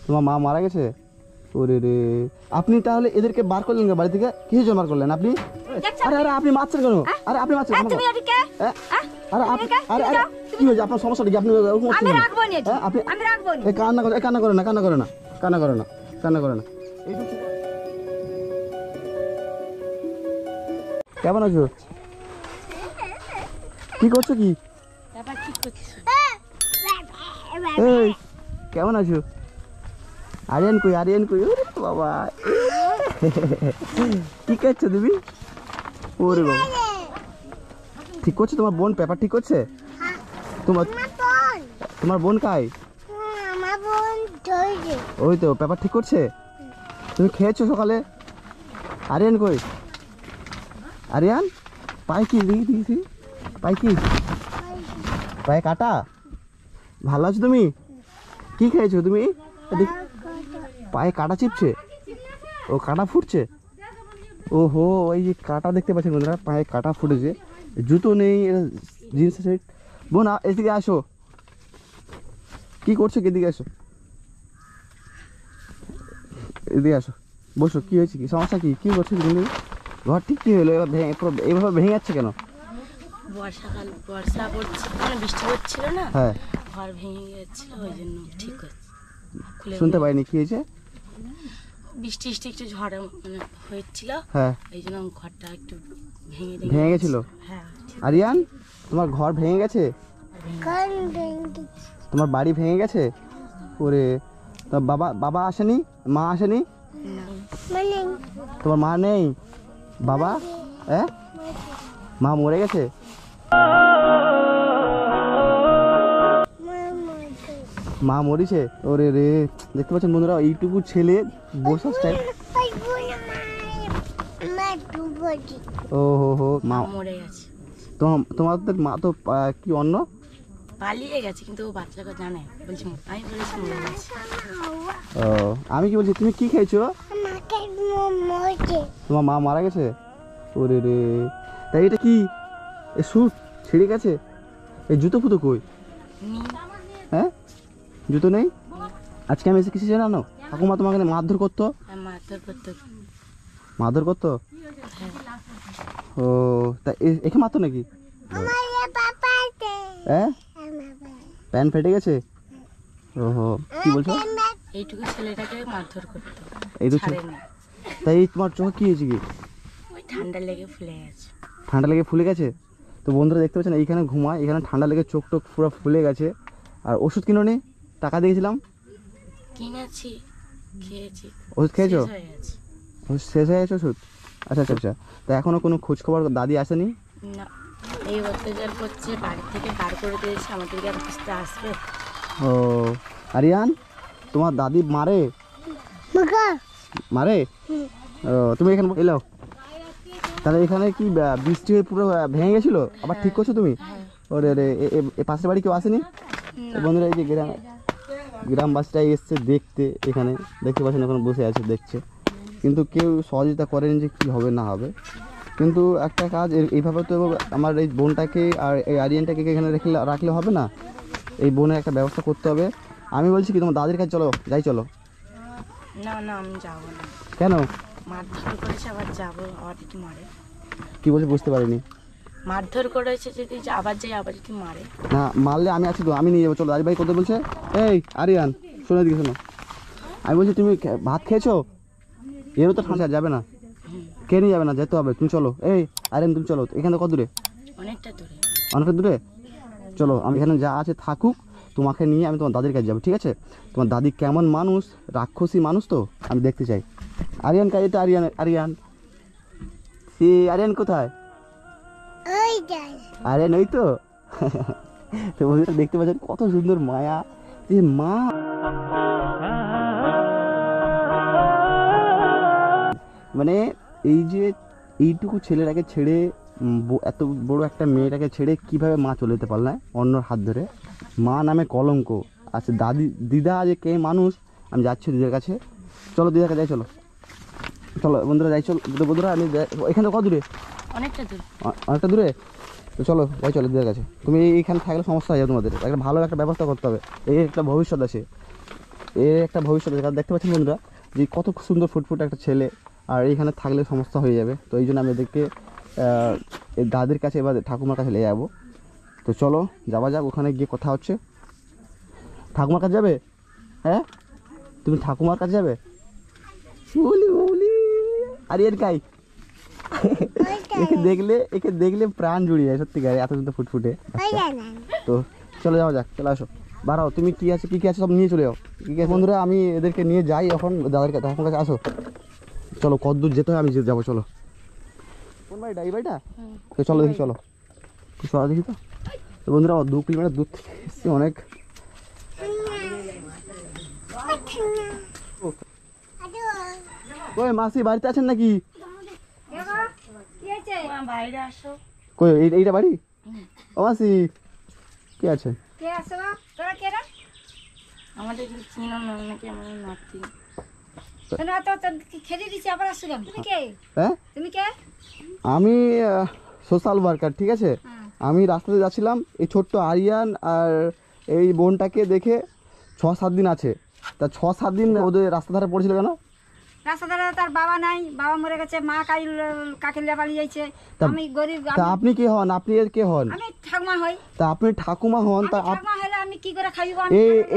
তোমার মা মারা গেছে? ওরে রে, আপনি তাহলে এদেরকে বার করলেন বাড়ি থেকে? কিসের জন্য বার করলেন আপনি? আরে আরে আপনি মারছেন কেন? আরে আপনি মারছেন কেন? আরে আপনি আরে আরে কি হয়েছে? আপনার সমস্যাটা কি? আপনি আমি রাখবো না, আমি রাখবো না। এই কান্না করে, কান্না করে না, কান্না করে না, কান্না করে না, কান্না করে না। কেমন আছো? কি করছো? কি এই কেমন আছো? আরিয়ান কই? আরিয়ান কই? ওরে বাবা, কি করছো তুমি? ওরে বাবা, ঠিক করছো? তোমার বোন পেপার ঠিক করছে? তোমার বোন কাই? ওই তো পেপার ঠিক করছে। তুমি খেয়েছো সকালে? আরিয়ান কই? আরিয়ান পায়ে কি? দেখি পায়ে কি? পায়ে কাটা? ভালো আছো তুমি? কি খেয়েছো তুমি? পায়ে কাটা চিপছে? ও কাটা ফুটছে? ওহো, ওই যে কাটা দেখতে পাচ্ছেন বন্ধুরা, পায়ে কাটা ফুটেছে, জুতো নেই, জিন্স সেট। বোন এদিকে আসো। কি করছো? এদিকে আসো, এদিকে আসো, বসো। কি হয়েছে? কি সমস্যা? কি কি করছো তুমি? ঘর ঠিক কি হলো? এইভাবে ভেঙে যাচ্ছে কেন? বর্ষাকাল, বর্ষা পড়ছিল, মানে বৃষ্টি হচ্ছিল না, হ্যাঁ, ঘর ভেঙে গেছিল, ওই জন্য ঠিক করছে। শুনতে পাইনি কি হয়েছে? বৃষ্টি একটু ঝড় মানে হয়েছিল, হ্যাঁ, এই জন্য ঘরটা একটু ভেঙে গেছিল। হ্যাঁ। আরিয়ান, তোমার ঘর ভেঙে গেছে? তোমার বাড়ি ভেঙে গেছে? ওরে, তো বাবা আসেনি? মা আসেনি? তোমার মা নেই? বাবা মা মরে গেছে? মা মরিছে? ওরে রে, দেখতে পাচ্ছেন বন্ধুরা, এইটুকু ছেলে বসে স্টাইল। ও হো হো, মা মরে গেছে। তোমাদের মা তো কি অন্য পালিয়ে গেছে, কিন্তু ও বাচ্চাকে জানে, বলছি আমি বলেছি মরে গেছে। ও, আমি কি বলছি, তুমি কি খেয়েছো? তোমার মা মারা গেছে? ওরে রে, তাই এটা কি? এ স্যুট ছিঁড়ে গেছে? এই জুতো ফুতো কই? হ্যাঁ, জুতো নেই? আজকে আমি এসে কিছু জানো, ঠাকুমা তোমাকে মারধর করতো? মারধর করতো? ও, তা একে মারতো নাকি? হ্যাঁ, প্যান্ট ফেটে গেছে? ওহো, কি বলছো? এইটুকু ছেলেটাকে মারধর করতো। তাই তোমার চোখে কি হয়েছে? কি ওই ঠান্ডা লেগে ফুলে গেছে। ঠান্ডা লেগে ফুলে গেছে? তো বন্ধুরা দেখতে পাচ্ছেন, এইখানে ঘুমায়, এখানে ঠান্ডা লেগে চোখ টোক পুরো ফুলে গেছে। আর ওষুধ কিনোনি? টাকা দিয়েছিলাম, কিনেছি, খেয়েছি। ওষুধ খেয়েছো? ওষুধ শেষ হয়ে গেছে ওষুধ? আচ্ছা আচ্ছা আচ্ছা। তা এখনো কোনো খোঁজ খবর দাদি আসেনি? না, এই অত্যাচার করছে, বাড়ি থেকে বার করে দিয়েছে, আমাদেরকে আর বুঝতে আসবে। ও আরিয়ান, তোমার দাদি মারে? মারে? ও, তুমি এখানে এলো? তাহলে এখানে কি বৃষ্টি হয়ে পুরো ভেঙে গেছিলো? আবার ঠিক করছো তুমি? ওরে রে, পাশের বাড়ি কেউ আসেনি? বন্ধুরা, এই যে গ্রামবাসীরাই এসছে দেখতে, এখানে দেখতে পাচ্ছেন এখন বসে আছে দেখছে, কিন্তু কেউ সহযোগিতা করেনি যে কী হবে না হবে। কিন্তু একটা কাজ, এইভাবে তো আমার এই বোনটাকে আর এই আরিয়ানটাকে এখানে রাখলে হবে না, এই বোনের একটা ব্যবস্থা করতে হবে। আমি বলছি কি, তোমার দাদির কাছে চলো, যাই চলো। না না, আমি যাবো না। কেন? মারধর করেছে, আবার যাবো, আবার যদি মারে? কি বলছে বুঝতে পারিনি। মারধর করেছে, যদি আবার যাই, আবার যদি মারে? না, মারলে আমি আছি তো, আমি নিয়ে যাবো, চলো। দাদি ভাই কোথায় বলছে? এই আরিয়ান, শোনো দিকে, শোনো, আমি বলছি তুমি ভাত খেয়েছো? এরও তো ঠান্ডা যাবে না, কে নিয়ে যাবে না, যেতে হবে, তুমি চলো। এই আরিয়ান, তুমি চলো, এখানে কত দূরে? অনেকটা দূরে। অনেকটা দূরে? চলো, আমি এখানে যা আছে থাকুক, তোমাকে নিয়ে আমি তোমার দাদির কাছে যাবো, ঠিক আছে? তোমার দাদি কেমন মানুষ, রাক্ষসী মানুষ, তো আমি দেখতে চাই। আরিয়ান কাজ, এটা আরিয়ান, আরিয়ান সে আরিয়ান কোথায়? আরিয়ান ওই তো। তো বন্ধুরা দেখতে পাচ্ছেন কত সুন্দর মায়া, যে মা মানে এই যে এইটুকু ছেলেটাকে ছেড়ে, এত বড় একটা মেয়েটাকে ছেড়ে কিভাবে মা চলে যেতে পারল না অন্যর হাত ধরে? মা নামে কলঙ্ক। আচ্ছা দিদা যে কে মানুষ, আমি যাচ্ছি দিদার কাছে, চলো দিদার কাছে যাই, চলো চলো বন্ধুরা যাই, চলো বন্ধুরা। আমি এখানে কত দূরে? অনেকটা দূরে। অনেকটা দূরে? তো চলো ভাই, চলো দিদার কাছে। তুমি এইখানে থাকলে সমস্যা হয়ে যাবে তোমাদের, একটা ভালো একটা ব্যবস্থা করতে হবে। এর একটা ভবিষ্যৎ আছে, এর একটা ভবিষ্যৎ আছে। কারণ দেখতে পাচ্ছেন বন্ধুরা যে কত সুন্দর ফুটফুট একটা ছেলে, আর এইখানে থাকলে সমস্যা হয়ে যাবে। তো এই জন্য আমি এদেরকে এই দাদির কাছে এবার ঠাকুমার কাছে নিয়ে যাবো। তো চলো যাওয়া যাক, ওখানে গিয়ে কথা হচ্ছে। ঠাকুমার কাছে যাবে? হ্যাঁ, তুমি ঠাকুমার কাছে যাবে? বলি বলি আর এর কাই একে দেখলে প্রাণ জুড়িয়ে যায় সত্যিকারে, এত সুন্দর ফুটফুটে। তো চলে যাওয়া যাক, চলে আসো, বাড়াও। তুমি কি আছে কি আছে সব নিয়ে চলে যাও। ঠিক আছে বন্ধুরা, আমি এদেরকে নিয়ে যাই এখন দাদার কাছে, ঠাকুমার কাছে। আসো, চলো কত দূর যেতে হয় আমি যাবো। চলো, কোন বাড়িটা? এই বাড়িটা? তো চলো দেখি, চলো চলো দেখি। তো বন্ধুরা 2 কিলোমিটার দূর থেকে এসেছি, অনেক। কই মাসি বাড়িতে আছেন নাকি? বাইরে আসো। কই এইটা বাড়ি? ও মাসি কে আছে? আমাদের চিনো না নাকি? আমাদের নাতি। হ্যাঁ, আমি সোশ্যাল ওয়ার্কার। ঠিক আছে, আমি রাস্তাতে যাচ্ছিলাম, এই ছোট্ট আরিয়ান আর এই বোনটাকে দেখে 6-7 দিন আছে। তা 6-7 দিন ওদের রাস্তা ধারে পড়েছিল কেন? রাস্তা ধারে তার বাবা নাই, বাবা মরে গেছে, মা কাকিলে পালিয়ে যাইছে। আমি গরিব। তা আপনি কে হন? আপনি এর কে হন? আমি ঠাকুমা হই। তা আপনি ঠাকুমা হন, তা ঠাকুমা হলে আমি কি করে খাইব?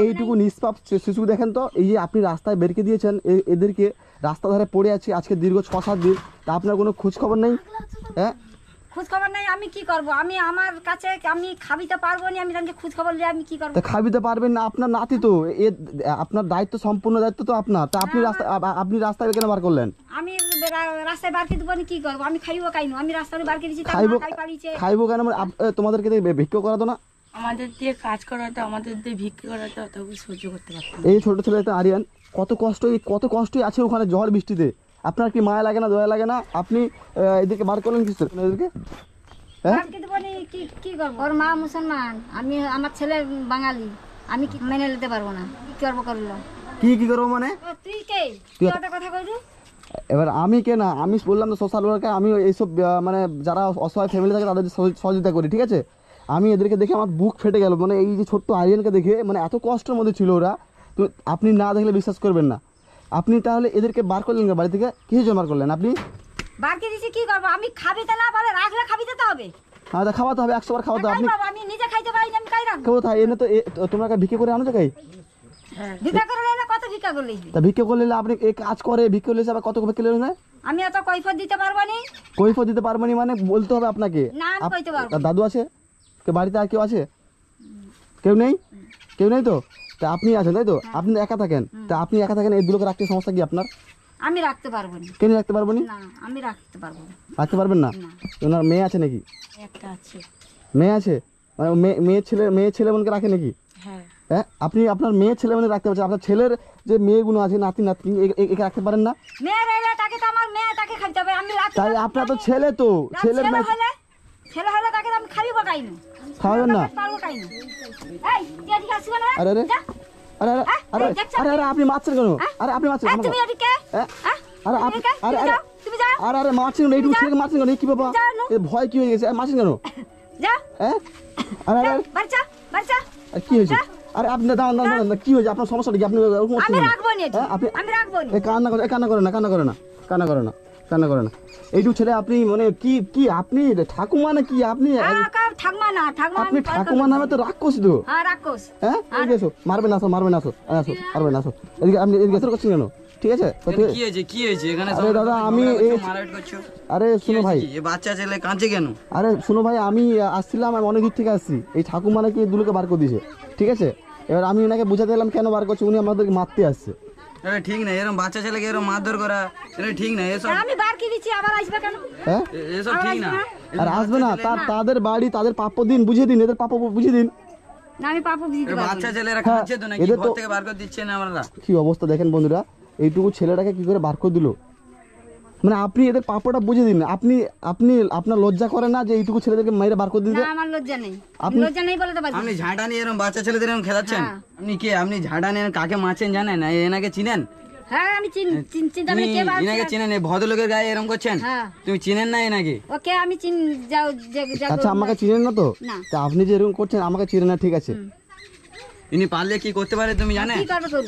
এইটুকু নিষ্পাপ শিশু দেখেন তো, এই যে আপনি রাস্তায় বেরকে দিয়েছেন এদেরকে, রাস্তা ধারে পড়ে আছে আজকে দীর্ঘ 6-7 দিন। তা আপনার কোনো খোঁজ খবর নেই? হ্যাঁ, খোঁজ খবর নাই, আমি কি করব? আমি আমার কাছে আমি খাবিতে পারবো না, আমি তাকে খোঁজ খবর নিয়ে আমি কি করব? তা খাবিতে পারবেন না, আপনার নাতি তো, আপনার দায়িত্ব, সম্পূর্ণ দায়িত্ব তো আপনার। তা আপনি রাস্তায় কেন বার করলেন? আমি রাস্তায় বার করে দেবো, কি করবো? আমি খাইব কাইনো? আমি রাস্তায় বার করে দিচ্ছি, খাইবো কেন? তোমাদেরকে ভিক্ষা করাতো না? আমাদের দিয়ে কাজ করাতে, আমাদের দিয়ে বিক্রি করাতে অত সহ্য করতে পারতাম। এই ছোট ছেলে আরিয়ান কত কষ্টই আছে ওখানে ঝড় বৃষ্টিতে। আপনার কি মায়া লাগে না, দয়া লাগে না? আপনি এদেরকে বার করলেন কিছু এদেরকে? হ্যাঁ, কি করবো? ওর মা মুসলমান, আমি আমার ছেলে বাঙালি, আমি কি মেনে নিতে পারবো না? কি করবো? করলাম কি করবো মানে? তুই কে? তুই কথা কইলি? এবার আমি কে না, আমি বললাম তো সোশ্যাল ওয়ার্কার। আমি এইসব মানে যারা অসহায় ফ্যামিলি থাকে তাদের সহযোগিতা করি। ঠিক আছে, আমি এদেরকে দেখে আমার বুক ফেটে গেল। মানে এই যে ছোট্ট আরিয়ানকে দেখে, মানে এত কষ্টের মধ্যে ছিল ওরা। তো আপনি না দেখলে বিশ্বাস করবেন না। আপনি তাহলে এদেরকে বার করলেন বাড়ি থেকে, কিসের জন্য বার করলেন আপনি? বার করে দিছি, কি করবো? আমি খাবিতে না পারে রাখলে খাবিতে তো হবে। হ্যাঁ, তা খাওয়াতে হবে, 100 বার খাওয়াতে হবে। আমি নিজে খাইতে পারি না, আমি খাই রাখবো। কেউ তাই এনে তো তোমরা ভিক্ষে করে আনো তো কাই? ভিক্ষা করে না, কত ভিক্ষা করলে? তা ভিক্ষে করলে আপনি এই কাজ করে ভিক্ষে করলে আবার কত ভিক্ষে করলেন না? আমি এত কৈফত দিতে পারবো না। কৈফত দিতে পারবো না মানে বলতে হবে আপনাকে। না, আমি কইতে পারবো। দাদু আছে কে বাড়িতে? আর কেউ আছে? কেউ নেই? কেউ নেই তো? তা আপনি আছেন তাই তো? আপনি একা থাকেন? তা আপনি একা থাকেন, এইগুলোকে রাখতে সমস্যা কি আপনার? আমি রাখতে পারবো না। কেন রাখতে পারবো না? আমি রাখতে পারবো না। রাখতে পারবেন না? ওনার মেয়ে আছে নাকি? একটা আছে। মেয়ে আছে মানে মেয়ে ছেলে বোনকে রাখে নাকি? হ্যাঁ। হ্যাঁ, আপনি আপনার মেয়ে ছেলে বোনকে রাখতে পারছেন, আপনার ছেলের যে মেয়েগুলো আছে, নাতি নাতনি, একে রাখতে পারেন না? মেয়ে রইলে তাকে তো আমার মেয়ে তাকে খাইতে হবে, আমি রাখতে তাই আপনার তো ছেলে, তো ছেলের ছেলে হলে তাকে আমি খাইব কাইনো? খাওয়াবেন না? পারবো কাইনো? এই তুই এদিকে আসিস না? আরে আরে যা। আরে আরে আরে আরে আরে আপনি মারছেন কেন? আরে আপনি মারছেন কেন? তুমি এদিকে। আরে আরে আরে তুমি যা। আরে আরে মারছেন কেন? এইটুকু ছেলেকে মারছেন কেন? কি বাবা, এই ভয় কি হয়ে গেছে? মারছেন কেন? যা। হ্যাঁ, আরে আরে বাচ্চা বাচ্চা কি হয়েছে? আরে আপনি দাঁড়ান দাঁড়ান, কি হয়েছে? আপনার সমস্যাটা কি? আপনি আমি রাখবো না, আমি রাখবো না। কান্না করে না, কান্না করে না, কান্না করে না, কান্না করে না। এইটুকু ছেলে আপনি মানে কি আপনি ঠাকুমা না কি? আপনি ঠাকুমা না, ঠাকুমা আপনি ঠাকুমা নামে তো রাক্ষস তো। হ্যাঁ, রাক্ষস। হ্যাঁ, এদিকে এসো, মারবেন আসো, মারবেন আসো, আসো, মারবেন আসো। এদিকে আপনি এদিকে এসে করছেন কেন? ঠিক আছে, কি হয়েছে এখানে? আরে দাদা আমি আরে শুনো ভাই, এই বাচ্চা ছেলে কাঁদছে কেন? আরে শুনো ভাই, আমি আসছিলাম, আমি অনেক দূর থেকে আসছি। এই ঠাকুমা নাকি দুলোকে বার করে দিয়েছে। ঠিক আছে, এবার আমি ওনাকে বুঝাতে এলাম কেন বার করছে, উনি আমাদেরকে মারতে আসছে। আরে ঠিক না, এরকম বাচ্চা ছেলেকে এরকম মারধর করা এটা ঠিক না। এসব আমি বার কি দিচ্ছি, আবার আসবে কেন? হ্যাঁ, এসব ঠিক না। আর আসবে না, তাদের বাড়ি, তাদের প্রাপ্য দিন, বুঝিয়ে দিন, এদের প্রাপ্য বুঝিয়ে দিন। না, আমি পাপু দিতে পারবো না। বাচ্চা ছেলেরা খাচ্ছে তো নাকি? ঘর থেকে বার করে দিচ্ছে না আমরা? কি অবস্থা দেখেন বন্ধুরা, এইটুকু ছেলেটাকে কি করে বার করে দিল। মানে আপনি এদের পাপটা বুঝে দিন। আপনি আপনার লজ্জা করে না যে এইটুকু ছেলেদেরকে মাইরে বার করে দিতে? না, আমার লজ্জা নেই, লজ্জা নেই বলে তো বাচ্চা। আপনি ঝাঁটা নিয়ে এরকম বাচ্চা ছেলেদের এরকম খেলাচ্ছেন? আপনি কে? আপনি ঝাঁটা নিয়ে কাকে মারছেন জানেন? এনাকে চিনেন? হ্যাঁ আমি চিনতে তুমি পারি কে বাবা ইনাকে চেনেন এই ভদ্রলোকের গায়ে এরকম করছেন হ্যাঁ তুমি চিনেন না এনাকে ওকে আমি যাও আচ্ছা আমাকে চিনেন না তো না তা আপনি যে এরকম করছেন আমাকে চিনেন না ঠিক আছে ইনি পারলে কি করতে পারে তুমি জানে কি করবে করুন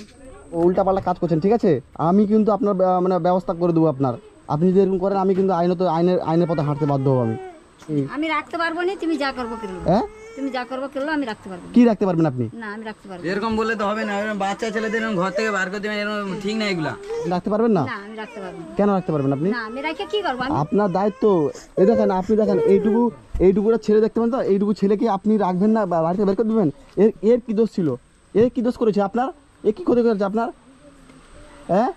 উল্টা পাল্টা কাজ করছেন ঠিক আছে আমি কিন্তু আপনার মানে ব্যবস্থা করে দেবো আপনার আপনি যদি এরকম করেন আমি কিন্তু আইনের পথে হাঁটতে বাধ্য হবো আমি রাখতে পারবো না তুমি যা করবো করলো হ্যাঁ তুমি যা করবো করলো আমি রাখতে পারবো না। কি রাখতে পারবেন আপনি না আমি রাখতে পারবো এরকম বললে তো হবে না এরকম বাচ্চা ছেলেদের এরকম ঘর থেকে বার করে দেবেন এরকম ঠিক না এগুলা রাখতে পারবেন না না আমি রাখতে পারবো না। কেন রাখতে পারবেন আপনি না আমি রাখে কি করবো আমি আপনার দায়িত্ব এই দেখেন আপনি দেখেন এইটুকুটা ছেলে দেখতে পান তো এইটুকু ছেলেকে আপনি রাখবেন না বাড়ি থেকে বের করে দেবেন এর কি দোষ ছিল এর কি দোষ করেছে আপনার এ কি ক্ষতি করেছে আপনার হ্যাঁ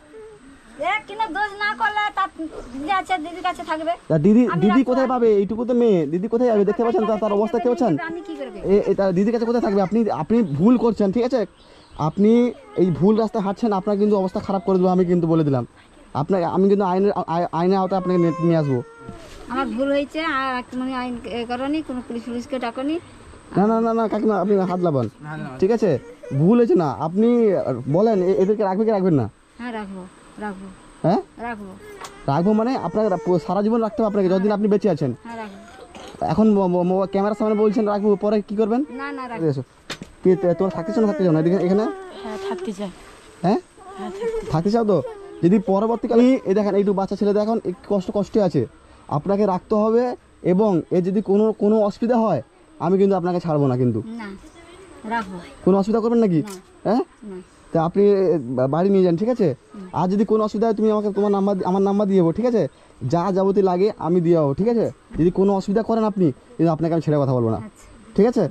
কিনা দোষ না করলে তার দিদি আছে দিদির কাছে থাকবে তা দিদি কোথায় পাবে এইটুকু তো মেয়ে দিদি কোথায় যাবে দেখতে পাচ্ছেন তার অবস্থা দেখতে পাচ্ছেন আমি কি করবে তার দিদির কাছে কোথায় থাকবে আপনি ভুল করছেন ঠিক আছে আপনি এই ভুল রাস্তায় হাঁটছেন আপনার কিন্তু অবস্থা খারাপ করে দেবো আমি কিন্তু বলে দিলাম আমি কিন্তু আইনের আওতায় আপনাকে নিয়ে আসবো আমার ভুল হয়েছে আর তুমি আইন করনি কোনো পুলিশকে ডাকনি না না না না কাকিমা আপনি হাত লাগান ঠিক আছে ভুল হয়েছে না আপনি বলেন এদেরকে রাখবে কি রাখবেন না হ্যাঁ রাখবো রাখবো হ্যাঁ রাখবো রাখবো মানে আপনাকে সারা জীবন রাখতে হবে আপনাকে যতদিন আপনি বেঁচে আছেন হ্যাঁ রাখবো এখন ক্যামেরার সামনে বলছেন রাখবো পরে কি করবেন না না রাখবো এসো কি তোমরা থাকতে চাও না থাকতে চাও না এখানে হ্যাঁ থাকতে চাই হ্যাঁ থাকতে চাও তো যদি পরবর্তীকালে এই দেখেন এইটু বাচ্চা ছেলে দেখুন একটু কষ্টে আছে আপনাকে রাখতে হবে এবং এর যদি কোনো অসুবিধা হয় আমি কিন্তু আপনাকে ছাড়বো না কিন্তু না রাখবো কোনো অসুবিধা করবেন নাকি হ্যাঁ না তা আপনি বাড়ি নিয়ে যান ঠিক আছে আর যদি কোনো অসুবিধা হয় তুমি আমাকে আমার নাম্বার দিয়ে যাবো ঠিক আছে যা যাবতীয় লাগে আমি দিয়ে যাবো ঠিক আছে যদি কোনো অসুবিধা করেন আপনি কিন্তু আপনাকে আমি ছেড়ে কথা বলবো না আচ্ছা ঠিক আছে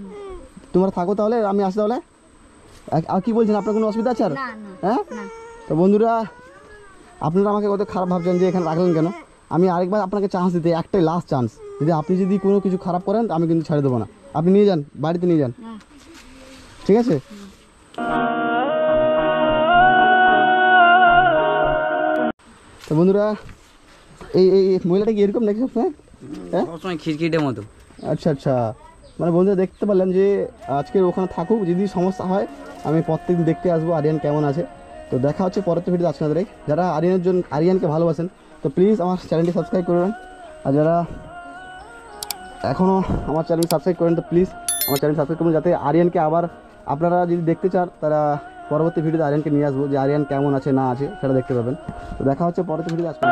তোমরা থাকো তাহলে আমি আসি তাহলে আর কি বলছেন আপনার কোনো অসুবিধা আছে আর না না হ্যাঁ না তো বন্ধুরা আপনারা আমাকে কত খারাপ ভাবছেন যে এখানে রাখলেন কেন আমি আরেকবার আপনাকে চান্স দিতে একটাই লাস্ট চান্স আপনি যদি কোনো কিছু খারাপ করেন আমি কিন্তু ছেড়ে দেবো না আপনি নিয়ে যান বাড়িতে নিয়ে যান হ্যাঁ ঠিক আছে তো বন্ধুরা এই মহিলাটা কি এরকম নাকি সবসময় হ্যাঁ সবসময় খিটখিটের মতো আচ্ছা আচ্ছা মানে বন্ধুরা দেখতে পারলেন যে আজকের ওখানে থাকুক যদি সমস্যা হয় আমি প্রত্যেকদিন দেখতে আসবো আরিয়ান কেমন আছে তো দেখা হচ্ছে পরের ভিডিওতে আপনাদের যারা আরিয়ানকে ভালোবাসেন তো প্লিজ আমার চ্যানেলটি সাবস্ক্রাইব করবেন আর যারা এখনও আমার চ্যানেল সাবস্ক্রাইব করেন তো প্লিজ আমার চ্যানেল সাবস্ক্রাইব করবেন যাতে আরিয়ানকে আবার আপনারা যদি দেখতে চান তারা পরবর্তী ভিডিওতে আরিয়ানকে নিয়ে আসবো যে আরিয়ান কেমন আছে না আছে সেটা দেখতে পাবেন তো দেখা হচ্ছে পরবর্তী ভিডিওতে আজকে